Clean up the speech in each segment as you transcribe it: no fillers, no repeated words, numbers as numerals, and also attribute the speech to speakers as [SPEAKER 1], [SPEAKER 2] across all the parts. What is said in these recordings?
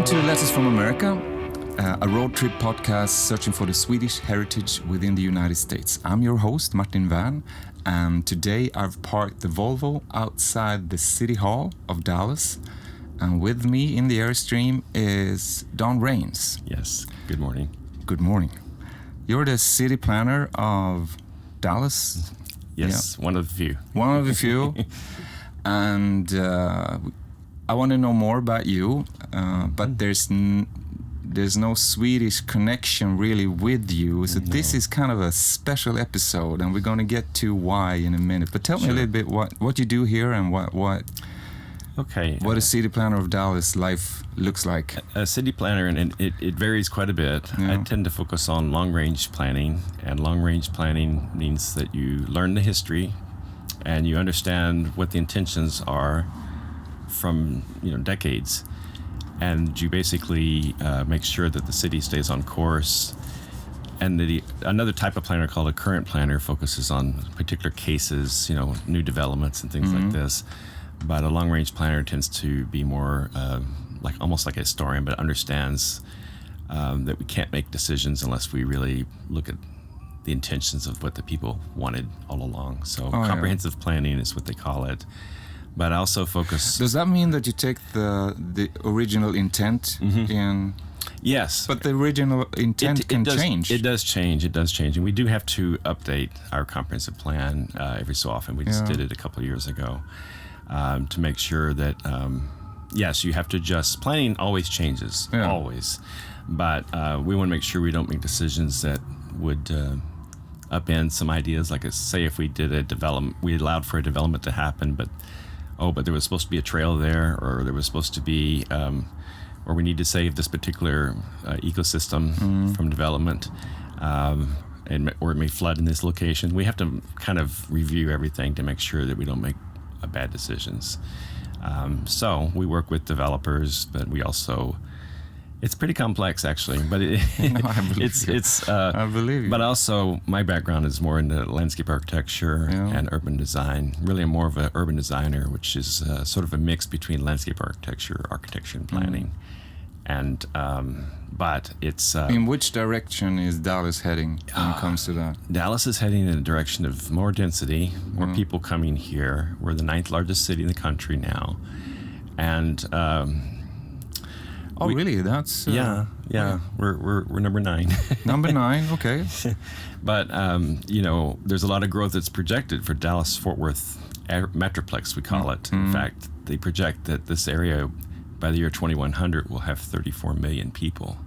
[SPEAKER 1] to Letters from America, a road trip podcast searching for the Swedish heritage within the United States. I'm your host, Martin Van, and today I've parked the Volvo outside the City Hall of Dallas. And with me in the Airstream is Don RAINES.
[SPEAKER 2] Yes, good morning.
[SPEAKER 1] Good morning. You're the city planner of Dallas?
[SPEAKER 2] Yes, yeah. One of the few.
[SPEAKER 1] One of the few. And I want to know more about you, but there's no Swedish connection really with you. So This is kind of a special episode, and we're going to get to why in a minute. But tell me a little bit what you do here and what a city planner of Dallas life looks like.
[SPEAKER 2] A city planner, and it varies quite a bit. Yeah. I tend to focus on long-range planning, and long-range planning means that you learn the history and you understand what the intentions are from decades, and you basically make sure that the city stays on course. And another type of planner called a current planner focuses on particular cases, new developments and things like this. But a long-range planner tends to be more almost like a historian, but understands that we can't make decisions unless we really look at the intentions of what the people wanted all along. So comprehensive planning is what they call it. But I also focus...
[SPEAKER 1] Does that mean that you take the original intent in...
[SPEAKER 2] Yes.
[SPEAKER 1] But the original intent can change.
[SPEAKER 2] It does change. And we do have to update our comprehensive plan every so often. We just did it a couple of years ago to make sure that, yes, you have to adjust. Planning always changes, always. But we want to make sure we don't make decisions that would upend some ideas. Like, say, if we did a development, we allowed for a development to happen, but there was supposed to be a trail there, or there was supposed to be, or we need to save this particular ecosystem from development, or it may flood in this location. We have to kind of review everything to make sure that we don't make bad decisions. So we work with developers, but we also... It's pretty complex, actually, but
[SPEAKER 1] I believe you.
[SPEAKER 2] But also, my background is more into landscape architecture and urban design. Really, I'm more of an urban designer, which is sort of a mix between landscape architecture, and planning. And but it's
[SPEAKER 1] in which direction is Dallas heading when it comes to that?
[SPEAKER 2] Dallas is heading in the direction of more density, more people coming here. We're the 9th largest city in the country now, and.
[SPEAKER 1] Really? That's
[SPEAKER 2] We're number 9.
[SPEAKER 1] Number 9, okay.
[SPEAKER 2] But there's a lot of growth that's projected for Dallas-Fort Worth Metroplex, we call it. In fact, they project that this area, by the year 2100, will have 34 million people,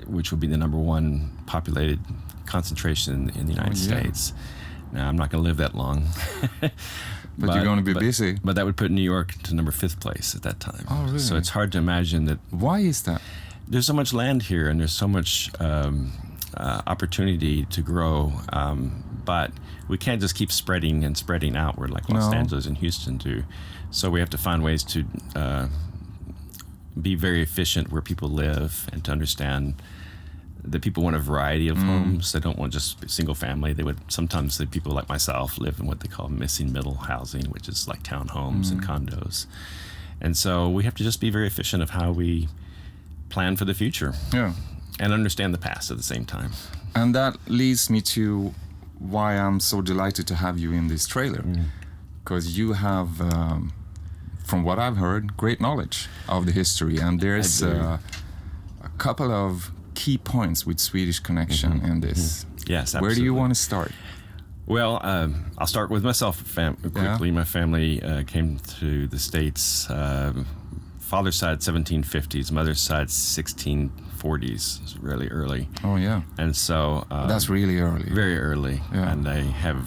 [SPEAKER 2] which will be the number 1 populated concentration in the United States. Now, I'm not going to live that long.
[SPEAKER 1] But you're going to be busy.
[SPEAKER 2] But that would put New York to number 5th place at that time.
[SPEAKER 1] Oh, really?
[SPEAKER 2] So it's hard to imagine that.
[SPEAKER 1] Why is that?
[SPEAKER 2] There's so much land here, and there's so much opportunity to grow. But we can't just keep spreading outward like Los Angeles and Houston do. So we have to find ways to be very efficient where people live, and to understand that people want a variety of homes. They don't want just single family. Sometimes the people like myself live in what they call missing middle housing, which is like townhomes and condos. And so we have to just be very efficient of how we plan for the future.
[SPEAKER 1] Yeah.
[SPEAKER 2] And understand the past at the same time.
[SPEAKER 1] And that leads me to why I'm so delighted to have you in this trailer. Because you have, from what I've heard, great knowledge of the history. And there's a couple of key points with Swedish connection in this.
[SPEAKER 2] Yes, absolutely.
[SPEAKER 1] Where do you want to start?
[SPEAKER 2] Well, I'll start with myself quickly. My family came to the States, father's side 1750s, mother's side 1640s. It's really early.
[SPEAKER 1] Oh, yeah.
[SPEAKER 2] And so...
[SPEAKER 1] that's really early.
[SPEAKER 2] Very early.
[SPEAKER 1] Yeah.
[SPEAKER 2] And I have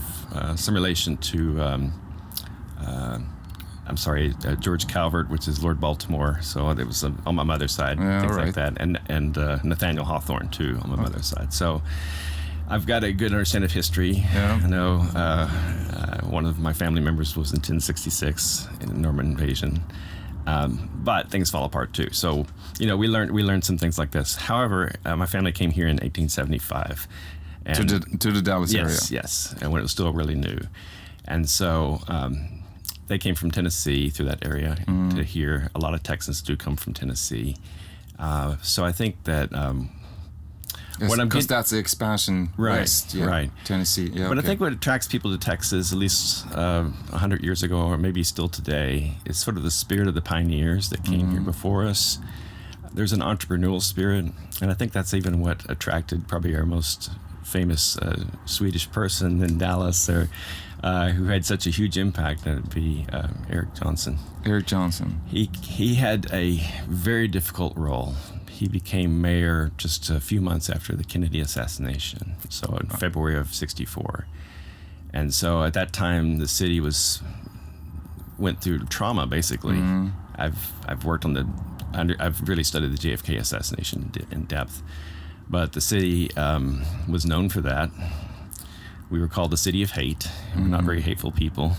[SPEAKER 2] some relation to... George Calvert, which is Lord Baltimore. So it was on my mother's side, things like that. And Nathaniel Hawthorne, too, on my mother's side. So I've got a good understanding of history.
[SPEAKER 1] Yeah.
[SPEAKER 2] I know one of my family members was in 1066 in the Norman invasion. But things fall apart, too. So, we learned some things like this. However, my family came here in 1875. And
[SPEAKER 1] to the Dallas area.
[SPEAKER 2] Yes, and when it was still really new. And so... they came from Tennessee through that area to here. A lot of Texans do come from Tennessee. So I think that
[SPEAKER 1] because that's the expansion west,
[SPEAKER 2] right.
[SPEAKER 1] Tennessee. Yeah,
[SPEAKER 2] but I think what attracts people to Texas, at least 100 years ago, or maybe still today, is sort of the spirit of the pioneers that came here before us. There's an entrepreneurial spirit, and I think that's even what attracted probably our most famous Swedish person in Dallas, who had such a huge impact. That would be Eric Johnson.
[SPEAKER 1] Eric Johnson.
[SPEAKER 2] He had a very difficult role. He became mayor just a few months after the Kennedy assassination, so in February of '64. And so at that time, the city went through trauma, basically. I've worked on I've really studied the JFK assassination in depth, but the city was known for that. We were called the City of Hate. We're not very hateful people.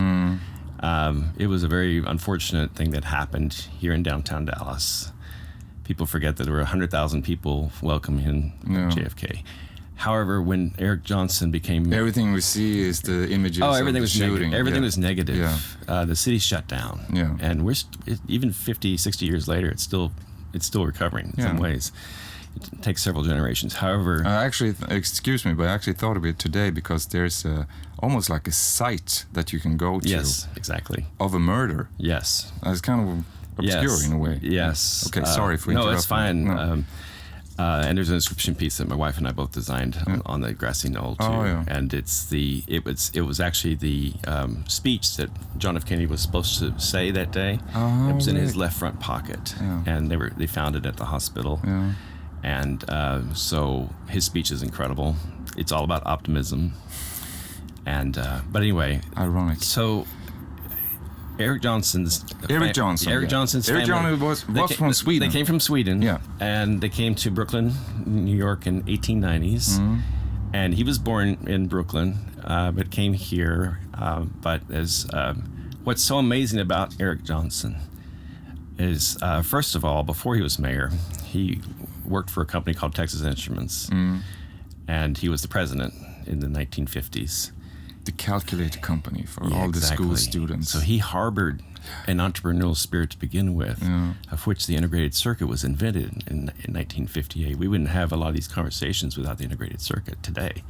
[SPEAKER 2] It was a very unfortunate thing that happened here in downtown Dallas. People forget that there were 100,000 people welcoming JFK. However, when Eric Johnson became...
[SPEAKER 1] Everything we see is the images
[SPEAKER 2] everything
[SPEAKER 1] of the
[SPEAKER 2] was
[SPEAKER 1] shooting.
[SPEAKER 2] Everything was negative.
[SPEAKER 1] Yeah.
[SPEAKER 2] The city shut down.
[SPEAKER 1] Yeah.
[SPEAKER 2] And even 50, 60 years later, it's still recovering in some ways. It takes several generations. However...
[SPEAKER 1] excuse me, but I actually thought of it today because there's almost like a site that you can go to.
[SPEAKER 2] Yes, exactly.
[SPEAKER 1] Of a murder.
[SPEAKER 2] Yes.
[SPEAKER 1] It's kind of obscure in a way.
[SPEAKER 2] Yes.
[SPEAKER 1] Okay, sorry for interrupting.
[SPEAKER 2] No, it's fine.
[SPEAKER 1] No.
[SPEAKER 2] And there's an inscription piece that my wife and I both designed on the grassy knoll too.
[SPEAKER 1] Oh, yeah.
[SPEAKER 2] And it was actually the speech that John F. Kennedy was supposed to say that day.
[SPEAKER 1] Oh,
[SPEAKER 2] it was in his left front pocket, and they found it at the hospital.
[SPEAKER 1] Yeah.
[SPEAKER 2] And so his speech is incredible. It's all about optimism. And but anyway,
[SPEAKER 1] ironic.
[SPEAKER 2] So. Eric Johnson's family
[SPEAKER 1] was from Sweden.
[SPEAKER 2] They came from Sweden,
[SPEAKER 1] yeah,
[SPEAKER 2] and they came to Brooklyn, New York in 1890s. And he was born in Brooklyn, but came here. But as what's so amazing about Eric Johnson is, first of all, before he was mayor, he worked for a company called Texas Instruments, and he was the president in the 1950s.
[SPEAKER 1] The calculator company for all the school students.
[SPEAKER 2] So he harbored an entrepreneurial spirit to begin with, of which the integrated circuit was invented in 1958. We wouldn't have a lot of these conversations without the integrated circuit today.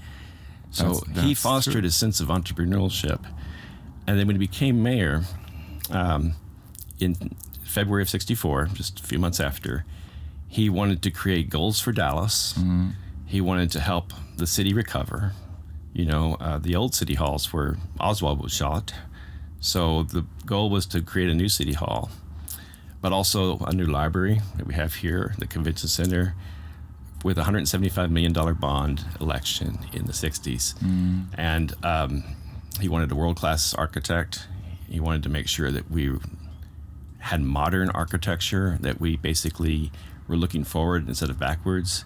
[SPEAKER 2] So he fostered a sense of entrepreneurship. And then when he became mayor in February of '64, just a few months after, he wanted to create goals for Dallas. He wanted to help the city recover. You know, the old city halls where Oswald was shot. So the goal was to create a new city hall, but also a new library that we have here, the convention center, with a $175 million bond election in the 60s. And he wanted a world-class architect. He wanted to make sure that we had modern architecture, that we basically were looking forward instead of backwards.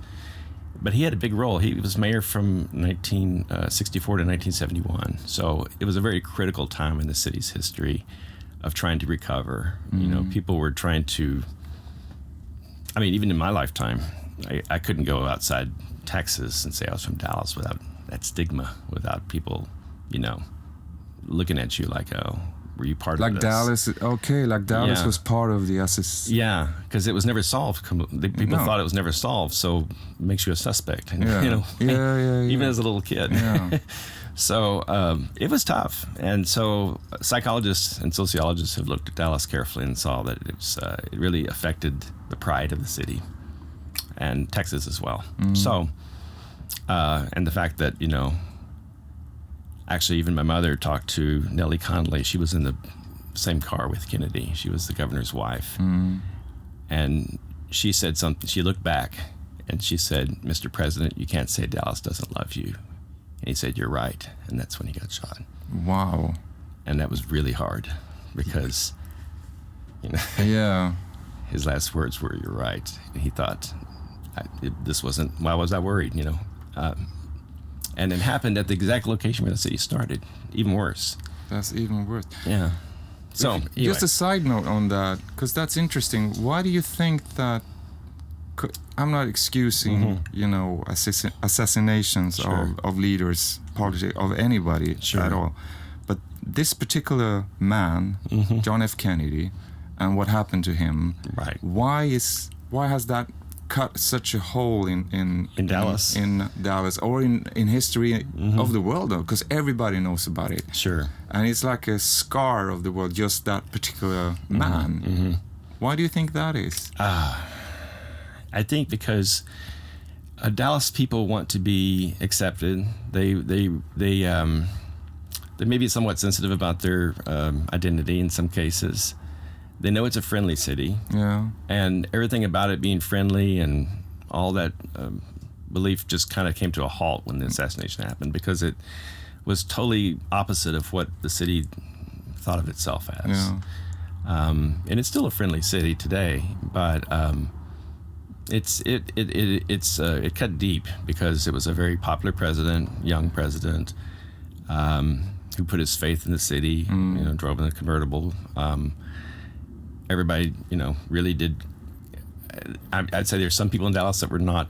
[SPEAKER 2] But he had a big role. He was mayor from 1964 to 1971. So it was a very critical time in the city's history of trying to recover. You know, people were trying to, I mean, even in my lifetime, I couldn't go outside Texas and say I was from Dallas without that stigma, without people, you know, looking at you like, oh, were you part of this?
[SPEAKER 1] Dallas was part of the assassination.
[SPEAKER 2] Yeah, because it was never solved. People thought it was never solved, so it makes you a suspect. And, you know, even as a little kid.
[SPEAKER 1] Yeah.
[SPEAKER 2] So it was tough. And so psychologists and sociologists have looked at Dallas carefully and saw that it really affected the pride of the city and Texas as well. So, and the fact that, you know, actually, even my mother talked to Nellie Conley. She was in the same car with Kennedy. She was the governor's wife. And she said something. She looked back and she said, "Mr. President, you can't say Dallas doesn't love you." And he said, "You're right." And that's when he got shot.
[SPEAKER 1] Wow.
[SPEAKER 2] And that was really hard because, you know, his last words were, "You're right." And he thought, this wasn't, why was I worried, you know? And it happened at the exact location where the city started. Even worse.
[SPEAKER 1] That's even worse.
[SPEAKER 2] Yeah. So, anyway.
[SPEAKER 1] Just a side note on that, because that's interesting. Why do you think that? I'm not excusing, you know, assassinations of leaders, politics, of anybody at all. but this particular man, John F. Kennedy, and what happened to him,
[SPEAKER 2] Right.
[SPEAKER 1] Why has that cut such a hole in
[SPEAKER 2] Dallas?
[SPEAKER 1] In Dallas, or in history of the world, though? Because everybody knows about it.
[SPEAKER 2] Sure.
[SPEAKER 1] And it's like a scar of the world, just that particular man. Why do you think that is?
[SPEAKER 2] I think because Dallas people want to be accepted. They may be somewhat sensitive about their identity in some cases. They know it's a friendly city.
[SPEAKER 1] Yeah.
[SPEAKER 2] And everything about it being friendly and all that belief just kind of came to a halt when the assassination happened, because it was totally opposite of what the city thought of itself as.
[SPEAKER 1] Yeah.
[SPEAKER 2] And it's still a friendly city today, but it cut deep because it was a very popular president, young president, who put his faith in the city. Drove in a convertible. Everybody, really did. I'd say there's some people in Dallas that were not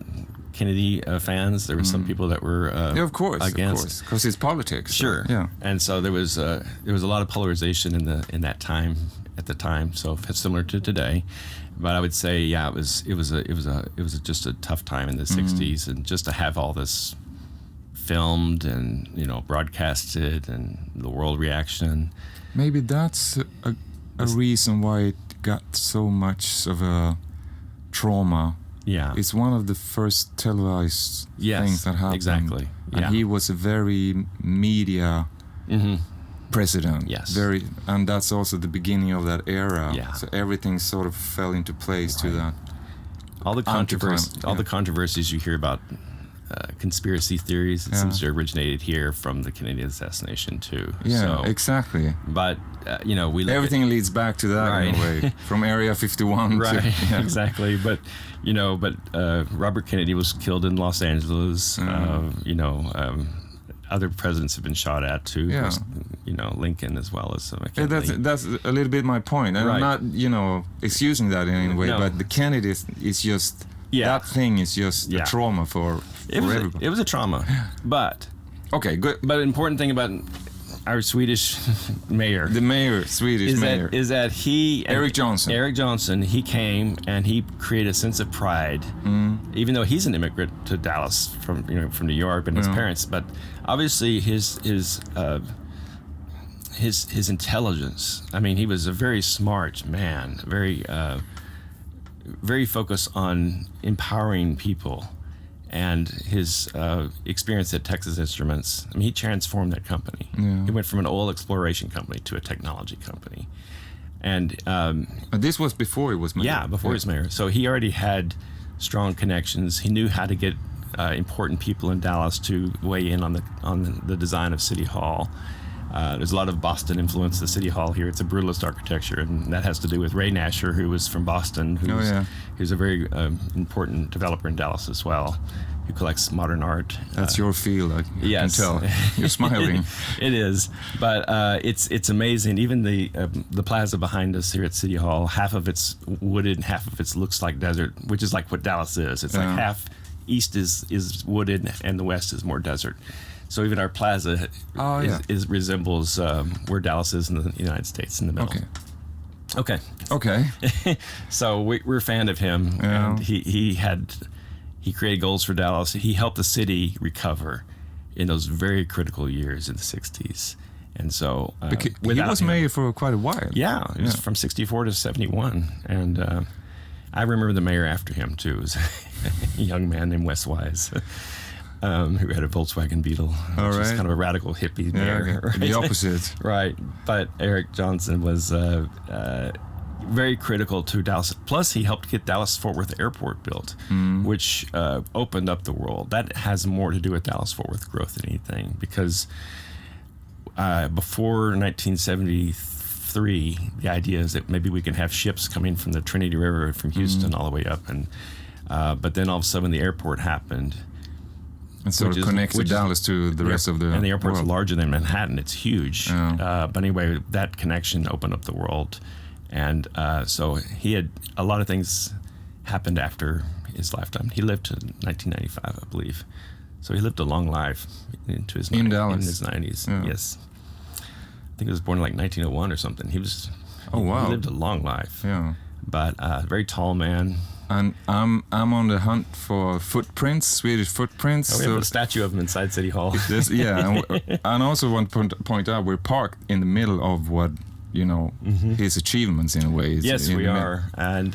[SPEAKER 2] Kennedy fans. There were some people that were
[SPEAKER 1] of course,
[SPEAKER 2] against,
[SPEAKER 1] because it's politics.
[SPEAKER 2] Sure.
[SPEAKER 1] So, yeah.
[SPEAKER 2] And so there was a lot of polarization in that time, at the time. So it's similar to today. But I would say, yeah, it was just a tough time in the '60s, and just to have all this filmed and broadcasted, and the world reaction.
[SPEAKER 1] Maybe that's a reason why it got so much of a trauma.
[SPEAKER 2] Yeah,
[SPEAKER 1] it's one of the first televised things that happened.
[SPEAKER 2] Exactly.
[SPEAKER 1] And
[SPEAKER 2] yeah.
[SPEAKER 1] he was a very media president.
[SPEAKER 2] Yes.
[SPEAKER 1] And that's also the beginning of that era.
[SPEAKER 2] Yeah.
[SPEAKER 1] So everything sort of fell into place to that.
[SPEAKER 2] All the controversies you hear about, conspiracy theories, it seems to have originated here from the Kennedy assassination too.
[SPEAKER 1] Yeah,
[SPEAKER 2] so,
[SPEAKER 1] exactly.
[SPEAKER 2] But we
[SPEAKER 1] everything leads back to that in a way, from Area 51.
[SPEAKER 2] Right.
[SPEAKER 1] To,
[SPEAKER 2] Exactly. But Robert Kennedy was killed in Los Angeles. Other presidents have been shot at too.
[SPEAKER 1] Yeah.
[SPEAKER 2] Lincoln as well as
[SPEAKER 1] that's a little bit my point. And I'm not excusing that in any way, but the Kennedy is just that thing is just a trauma for everybody.
[SPEAKER 2] It was a trauma, but
[SPEAKER 1] okay, good.
[SPEAKER 2] But an important thing about our Swedish mayor,
[SPEAKER 1] Swedish mayor,
[SPEAKER 2] is that
[SPEAKER 1] Eric Johnson.
[SPEAKER 2] He came and he created a sense of pride, even though he's an immigrant to Dallas from New York and his parents. But obviously his intelligence. I mean, he was a very smart man, very focused on empowering people, and his experience at Texas Instruments. I mean, he transformed that company.
[SPEAKER 1] Yeah.
[SPEAKER 2] He went from an oil exploration company to a technology company, and
[SPEAKER 1] this was before he was mayor.
[SPEAKER 2] Yeah, before he was mayor. So he already had strong connections. He knew how to get important people in Dallas to weigh in on the design of City Hall. There's a lot of Boston influence in the City Hall here. It's a brutalist architecture, and that has to do with RAINES, who was from Boston, who's a very important developer in Dallas as well, who collects modern art.
[SPEAKER 1] That's your field, I can tell. You're smiling.
[SPEAKER 2] It is, but it's amazing. Even the plaza behind us here at City Hall, half of it's wooded and half of it looks like desert, which is like what Dallas is. It's like half east is wooded and the west is more desert. So even our plaza resembles where Dallas is in the United States, in the middle. Okay. So we're a fan of him, and he created goals for Dallas. He helped the city recover in those very critical years in the '60s, and so
[SPEAKER 1] he was mayor for quite a while.
[SPEAKER 2] Yeah, it was from '64 to '71, and I remember the mayor after him too. It was a young man named Wes Wise. Who had a Volkswagen Beetle, which is kind of a radical hippie mayor. Right?
[SPEAKER 1] The opposite.
[SPEAKER 2] Right. But Eric Johnson was very critical to Dallas. Plus, he helped get Dallas-Fort Worth Airport built, which opened up the world. That has more to do with Dallas-Fort Worth growth than anything, because before 1973, the idea is that maybe we can have ships coming from the Trinity River from Houston all the way up. But then all of a sudden, the airport happened.
[SPEAKER 1] And sort of connects Dallas to the rest of the world.
[SPEAKER 2] And the airport's larger than Manhattan. It's huge. But anyway, that connection opened up the world. And so he had a lot of things happened after his lifetime. He lived to 1995, I believe. So he lived a long life into his
[SPEAKER 1] in Dallas.
[SPEAKER 2] In his 90s. Yes. think he was born in like 1901 or something. He was.
[SPEAKER 1] Oh wow!
[SPEAKER 2] He lived a long life.
[SPEAKER 1] Yeah.
[SPEAKER 2] But very tall man.
[SPEAKER 1] And I'm on the hunt for footprints, Swedish footprints.
[SPEAKER 2] Oh, we have a statue of him inside City Hall.
[SPEAKER 1] Yeah, and I also want to point out we're parked in the middle of what, his achievements in a way.
[SPEAKER 2] Yes, we are. And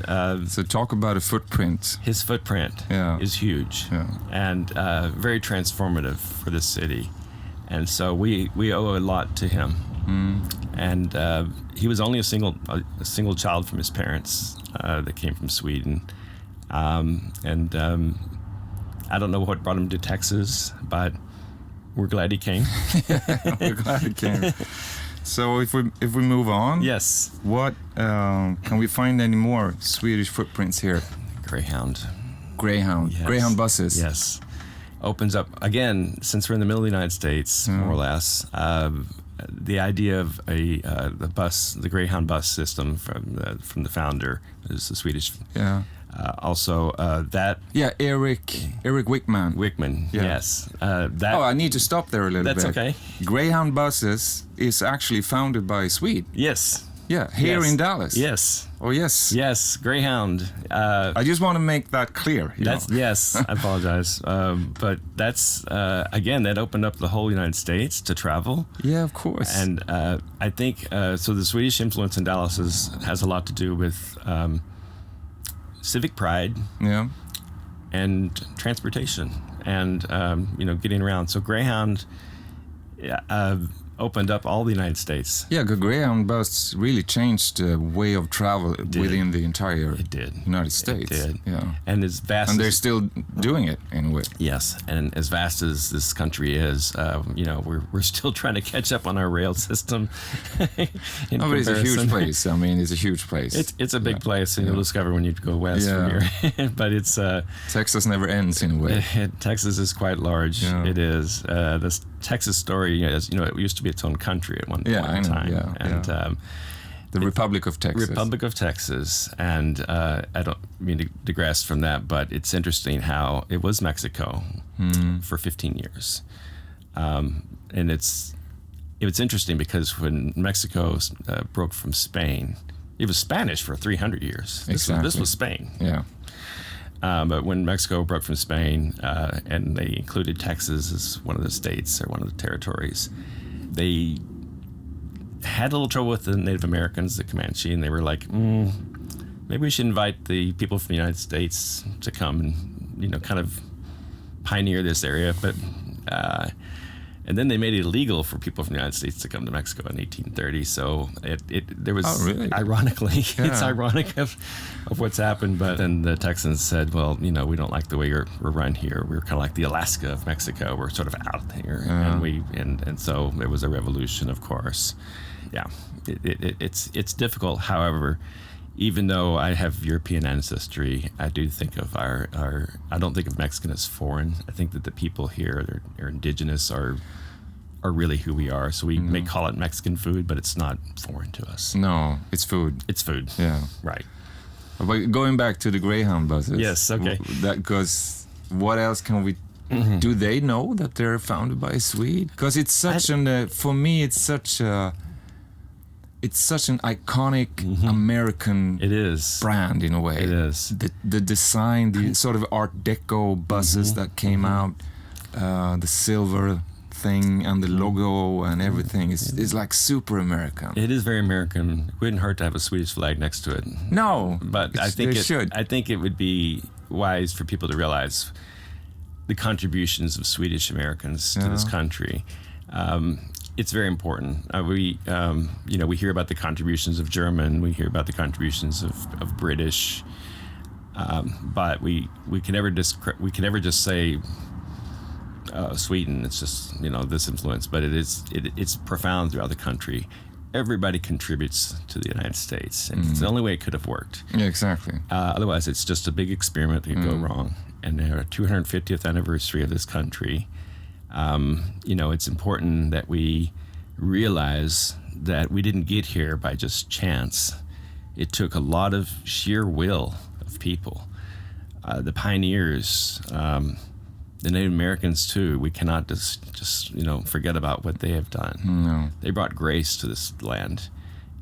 [SPEAKER 1] so talk about a footprint.
[SPEAKER 2] His footprint is huge and very transformative for this city. And so we owe a lot to him. And he was only a single child from his parents that came from Sweden. I don't know what brought him to Texas, but we're glad he came.
[SPEAKER 1] We're glad he came. So if we move on,
[SPEAKER 2] yes,
[SPEAKER 1] what can we find any more Swedish footprints here?
[SPEAKER 2] Greyhound,
[SPEAKER 1] yes. Greyhound buses.
[SPEAKER 2] Yes, opens up again. Since we're in the middle of the United States, more or less, the idea of the Greyhound bus system from the founder is the Swedish.
[SPEAKER 1] Yeah.
[SPEAKER 2] Also, that.
[SPEAKER 1] Yeah, Eric Wickman.
[SPEAKER 2] Wickman.
[SPEAKER 1] Yeah.
[SPEAKER 2] Yes. That.
[SPEAKER 1] Oh, I need to stop there a little bit.
[SPEAKER 2] That's okay.
[SPEAKER 1] Greyhound Buses is actually founded by a Swede.
[SPEAKER 2] Yes.
[SPEAKER 1] Yeah, here in Dallas.
[SPEAKER 2] Yes.
[SPEAKER 1] Oh, yes.
[SPEAKER 2] Yes, Greyhound.
[SPEAKER 1] I just want to make that clear.
[SPEAKER 2] Yes, I apologize. But that's, again, that opened up the whole United States to travel.
[SPEAKER 1] Yeah, of course.
[SPEAKER 2] And I think, so the Swedish influence in Dallas has a lot to do with civic pride and transportation and, getting around. So Greyhound opened up all the United States.
[SPEAKER 1] Yeah, the Greyhound bus really changed the way of travel within the entire United States.
[SPEAKER 2] It did.
[SPEAKER 1] Yeah.
[SPEAKER 2] And as vast
[SPEAKER 1] and they're still doing it in a way.
[SPEAKER 2] Yes, and as vast as this country is, we're still trying to catch up on our rail system.
[SPEAKER 1] But it's a huge place. I mean, it's a huge place.
[SPEAKER 2] It's a big place, and you'll discover when you go west from here. But it's
[SPEAKER 1] Texas never ends in a way.
[SPEAKER 2] Texas is quite large. Yeah. It is. This Texas story, it used to be its own country at one point in time.
[SPEAKER 1] Yeah,
[SPEAKER 2] and
[SPEAKER 1] the Republic of Texas.
[SPEAKER 2] Republic of Texas, and I don't mean to digress from that, but it's interesting how it was Mexico for 15 years, and it's interesting because when Mexico broke from Spain, it was Spanish for 300 years. This was Spain.
[SPEAKER 1] Yeah.
[SPEAKER 2] But when Mexico broke from Spain and they included Texas as one of the states or one of the territories, they had a little trouble with the Native Americans, the Comanche, and they were like, maybe we should invite the people from the United States to come and, kind of pioneer this area. But and then they made it illegal for people from the United States to come to Mexico in 1830. So there was, ironically, it's ironic of what's happened. But then the Texans said, well, we don't like the way we're run here. We're kind of like the Alaska of Mexico. We're sort of out there. And so there was a revolution, of course. Yeah, it's difficult. However, even though I have European ancestry, I do think of I don't think of Mexican as foreign. I think that the people here, they're indigenous, are really who we are. So we may call it Mexican food, but it's not foreign to us.
[SPEAKER 1] No, it's food.
[SPEAKER 2] It's food.
[SPEAKER 1] Yeah.
[SPEAKER 2] Right.
[SPEAKER 1] But going back to the Greyhound buses.
[SPEAKER 2] Yes, okay.
[SPEAKER 1] Because what else can we... Do they know that they're founded by a Swede? Because it's such for me, it's such an iconic American brand in a way.
[SPEAKER 2] It is.
[SPEAKER 1] The design, the sort of Art Deco buses that came out, the silver thing and the logo and everything is like super American.
[SPEAKER 2] It is very American. It wouldn't hurt to have a Swedish flag next to it.
[SPEAKER 1] No,
[SPEAKER 2] but I think it would be wise for people to realize the contributions of Swedish Americans to this country. It's very important. We hear about the contributions of German. We hear about the contributions of British. But we can never just say Sweden. It's just this influence. But it's profound throughout the country. Everybody contributes to the United States, and it's the only way it could have worked.
[SPEAKER 1] Yeah, exactly.
[SPEAKER 2] Otherwise, it's just a big experiment that could go wrong. And our 250th anniversary of this country. It's important that we realize that we didn't get here by just chance. It took a lot of sheer will of people. The pioneers, the Native Americans too. We cannot just forget about what they have done.
[SPEAKER 1] No.
[SPEAKER 2] They brought grace to this land.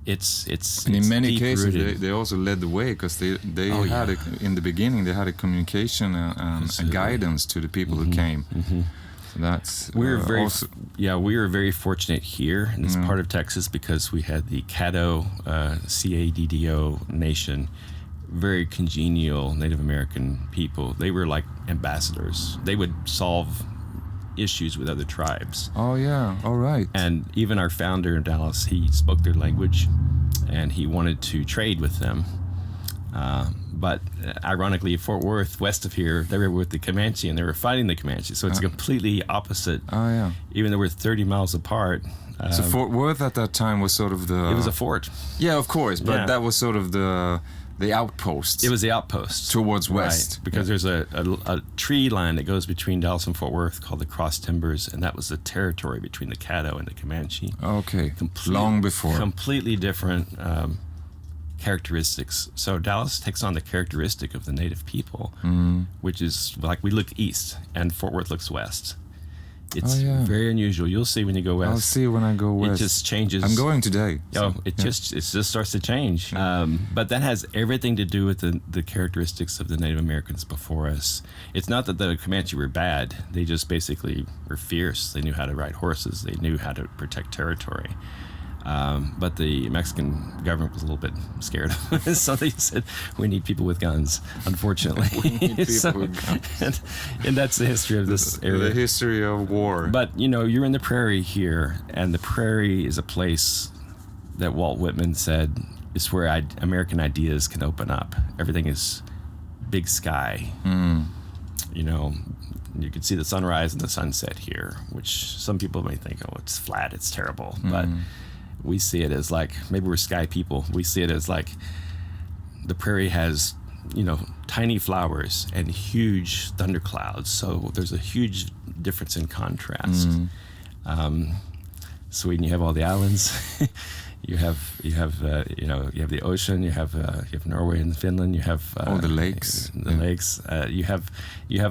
[SPEAKER 2] It's
[SPEAKER 1] and in many cases
[SPEAKER 2] rooted.
[SPEAKER 1] they also led the way, because they had in the beginning they had a communication and guidance to the people who came. So that's
[SPEAKER 2] we were very fortunate here in this part of Texas, because we had the Caddo CADDO nation, very congenial Native American people. They were like ambassadors. They would solve issues with other tribes.
[SPEAKER 1] Oh yeah, all right.
[SPEAKER 2] And even our founder in Dallas, he spoke their language, and he wanted to trade with them. But ironically, Fort Worth, west of here, they were with the Comanche, and they were fighting the Comanche. So it's completely opposite.
[SPEAKER 1] Oh yeah.
[SPEAKER 2] Even though we're 30 miles apart.
[SPEAKER 1] So Fort Worth at that time was sort of the...
[SPEAKER 2] It was a fort.
[SPEAKER 1] Yeah, of course, but that was sort of the outpost.
[SPEAKER 2] It was the outpost.
[SPEAKER 1] Towards west.
[SPEAKER 2] Right, because there's a tree line that goes between Dallas and Fort Worth called the Cross Timbers, and that was the territory between the Caddo and the Comanche.
[SPEAKER 1] Okay, long before.
[SPEAKER 2] Completely different characteristics. So Dallas takes on the characteristic of the native people, which is like we look east, and Fort Worth looks west. It's very unusual. You'll see when you go west.
[SPEAKER 1] I'll see when I go west.
[SPEAKER 2] It just changes.
[SPEAKER 1] I'm going today.
[SPEAKER 2] So, it just starts to change. But that has everything to do with the characteristics of the Native Americans before us. It's not that the Comanche were bad. They just basically were fierce. They knew how to ride horses. They knew how to protect territory. But the Mexican government was a little bit scared of it. So they said, we need people with guns, unfortunately.
[SPEAKER 1] We need people with guns.
[SPEAKER 2] And that's the history of this area.
[SPEAKER 1] The history of war.
[SPEAKER 2] But, you're in the prairie here, and the prairie is a place that Walt Whitman said is where American ideas can open up. Everything is big sky. You can see the sunrise and the sunset here, which some people may think, oh, it's flat, it's terrible. But we see it as like, maybe we're sky people. We see it as like the prairie has, tiny flowers and huge thunderclouds. So there's a huge difference in contrast. Sweden, you have all the islands. you have the ocean. You have Norway and Finland. You have
[SPEAKER 1] the lakes.
[SPEAKER 2] Lakes. You have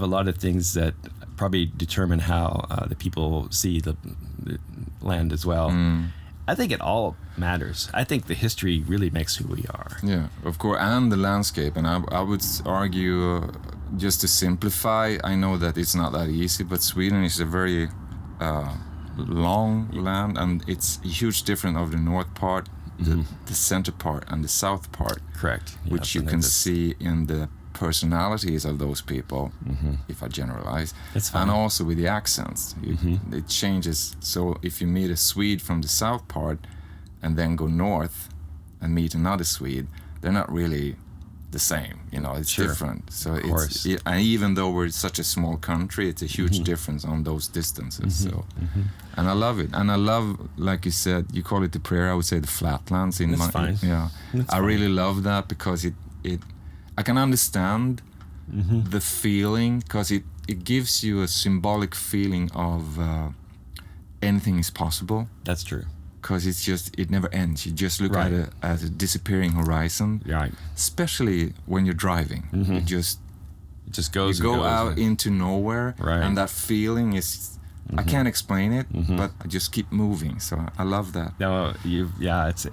[SPEAKER 2] a lot of things that probably determine how the people see the land as well. I think it all matters. I think the history really makes who we are.
[SPEAKER 1] Yeah, of course, and the landscape. And I would argue, just to simplify, I know that it's not that easy, but Sweden is a very long land, and it's a huge difference of the north part, the center part, and the south part.
[SPEAKER 2] Correct.
[SPEAKER 1] Which you can see in the personalities of those people, if I generalize, and also with the accents. It changes. So if you meet a Swede from the south part and then go north and meet another Swede, they're not really the same. It's different. So and even though we're such a small country, it's a huge difference on those distances. So, and I love it. And I love, like you said, you call it the prairie. I would say the flatlands.
[SPEAKER 2] Fine.
[SPEAKER 1] Yeah, I really love that, because I can understand the feeling, because it gives you a symbolic feeling of anything is possible.
[SPEAKER 2] That's true.
[SPEAKER 1] Because it never ends. You just look at a disappearing horizon.
[SPEAKER 2] Right.
[SPEAKER 1] Especially when you're driving. It just
[SPEAKER 2] goes.
[SPEAKER 1] You go out into nowhere, and that feeling is. I can't explain it, but I just keep moving. So I love that.
[SPEAKER 2] No, it's.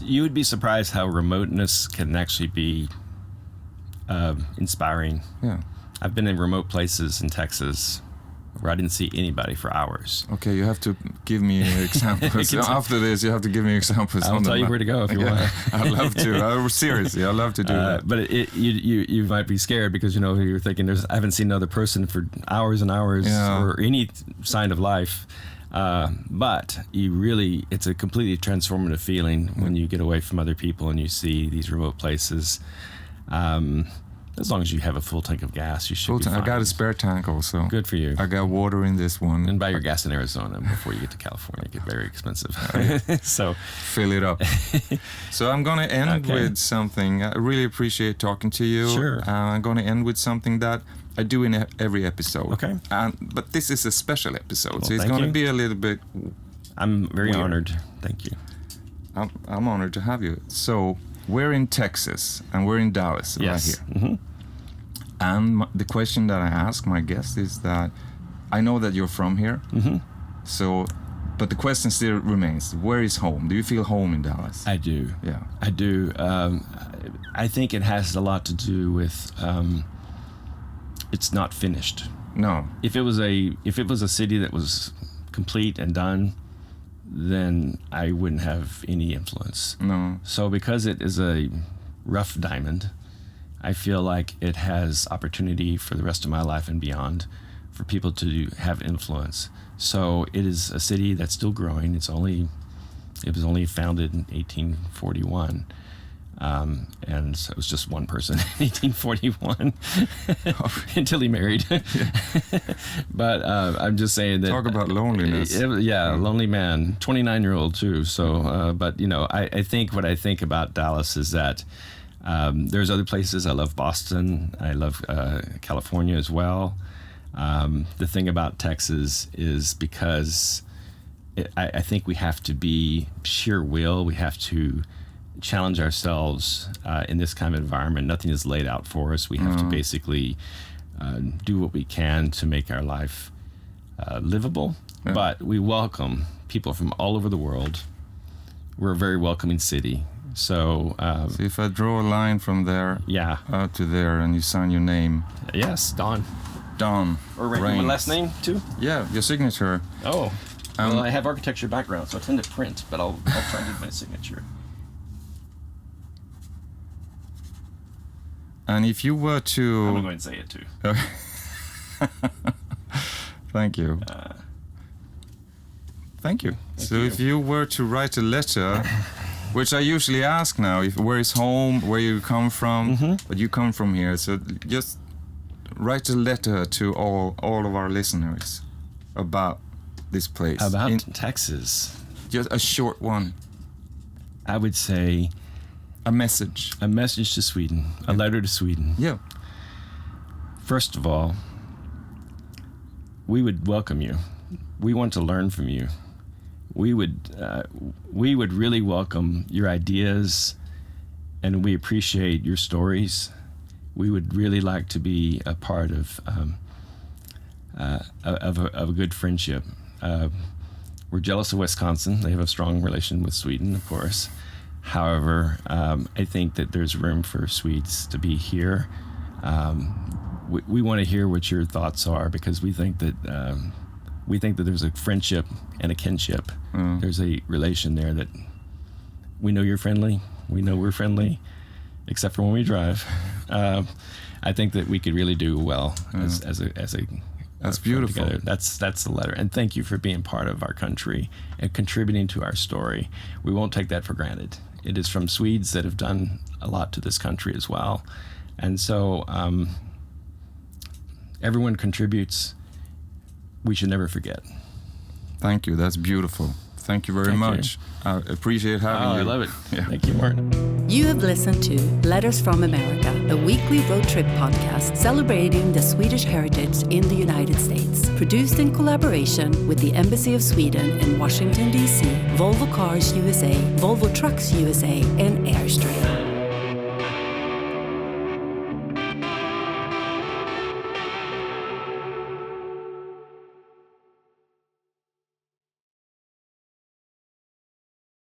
[SPEAKER 2] You would be surprised how remoteness can actually be inspiring.
[SPEAKER 1] Yeah.
[SPEAKER 2] I've been in remote places in Texas where I didn't see anybody for hours.
[SPEAKER 1] Okay, you have to give me examples. After this, you have to give me examples.
[SPEAKER 2] I'll tell you where to go if you want.
[SPEAKER 1] I'd love to. Seriously, I'd love to do that.
[SPEAKER 2] But you might be scared because you're thinking I haven't seen another person for hours and hours or any sign of life. But it's a completely transformative feeling when you get away from other people and you see these remote places. As long as you have a full tank of gas, you should be fine.
[SPEAKER 1] I got a spare tank also.
[SPEAKER 2] Good for you.
[SPEAKER 1] I got water in this one.
[SPEAKER 2] And buy your gas in Arizona before you get to California. It gets very expensive. So
[SPEAKER 1] fill it up. So I'm going to end with something. I really appreciate talking to you.
[SPEAKER 2] Sure.
[SPEAKER 1] I'm going to end with something that I do in every episode.
[SPEAKER 2] Okay.
[SPEAKER 1] But this is a special episode,
[SPEAKER 2] well,
[SPEAKER 1] so it's going to be a little bit
[SPEAKER 2] I'm very
[SPEAKER 1] weird.
[SPEAKER 2] honored. Thank you.
[SPEAKER 1] I'm honored to have you. So we're in Texas, and we're in Dallas right here. And the question that I ask my guests is that I know that you're from here.
[SPEAKER 2] Mm-hmm.
[SPEAKER 1] So, but the question still remains: where is home? Do you feel home in Dallas?
[SPEAKER 2] I do.
[SPEAKER 1] Yeah,
[SPEAKER 2] I do. I think it has a lot to do with it's not finished.
[SPEAKER 1] No.
[SPEAKER 2] If it was a city that was complete and done, then I wouldn't have any influence.
[SPEAKER 1] No.
[SPEAKER 2] So because it is a rough diamond, I feel like it has opportunity for the rest of my life and beyond for people to have influence. So it is a city that's still growing. It was only founded in 1841. And so it was just one person in 1841 until he married. But I'm just saying that...
[SPEAKER 1] Talk about loneliness.
[SPEAKER 2] Lonely man, 29-year-old too. So, but, you know, I think what I think about Dallas is that there's other places. I love Boston. I love California as well. The thing about Texas is because I think we have to be sheer will. We have to challenge ourselves in this kind of environment. Nothing is laid out for us. We have to basically do what we can to make our life livable. Yeah. But we welcome people from all over the world. We're a very welcoming city. So
[SPEAKER 1] if I draw a line from there to there and you sign your name.
[SPEAKER 2] Yes, Don. Or
[SPEAKER 1] RAINES.
[SPEAKER 2] My last name too?
[SPEAKER 1] Yeah, your signature.
[SPEAKER 2] Oh. Well, I have architecture background, so I tend to print, but I'll try to do my signature.
[SPEAKER 1] And if you were to...
[SPEAKER 2] I'm going to say it too.
[SPEAKER 1] Okay. Thank you. Thank you. So if you were to write a letter, which I usually ask now, where is home, where you come from, but you come from here, so just write a letter to all of our listeners about this place.
[SPEAKER 2] About Texas.
[SPEAKER 1] Just a short one.
[SPEAKER 2] I would say...
[SPEAKER 1] A message.
[SPEAKER 2] A message to Sweden. A letter to Sweden.
[SPEAKER 1] Yeah.
[SPEAKER 2] First of all, we would welcome you. We want to learn from you. We would really welcome your ideas, and we appreciate your stories. We would really like to be a part of a good friendship. We're jealous of Wisconsin. They have a strong relation with Sweden, of course. However, I think that there's room for Swedes to be here. We want to hear what your thoughts are, because we think that there's a friendship and a kinship. There's a relation there that we know you're friendly. We know we're friendly, except for when we drive. I think that we could really do well as a.
[SPEAKER 1] That's beautiful.
[SPEAKER 2] Together. That's the letter. And thank you for being part of our country and contributing to our story. We won't take that for granted. It is from Swedes that have done a lot to this country as well. And so everyone contributes. We should never forget.
[SPEAKER 1] Thank you. That's beautiful. Thank you very much. I appreciate having you.
[SPEAKER 2] I love it.
[SPEAKER 1] Yeah.
[SPEAKER 2] Thank you, Martin.
[SPEAKER 3] You have listened to Letters from America, a weekly road trip podcast celebrating the Swedish heritage in the United States. Produced in collaboration with the Embassy of Sweden in Washington, D.C., Volvo Cars USA, Volvo Trucks USA, and Airstream.